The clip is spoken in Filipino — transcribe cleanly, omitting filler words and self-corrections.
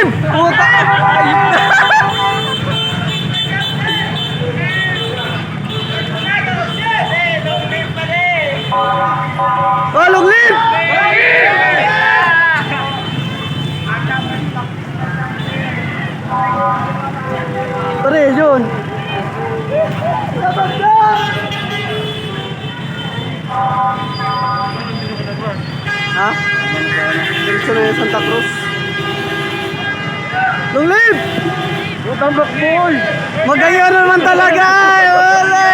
live! Puta! Oh, long live! Tara, yun. Ha? Diretso na yung Santa Cruz. Long live! Utang black boy! Magayon naman talaga! Wala!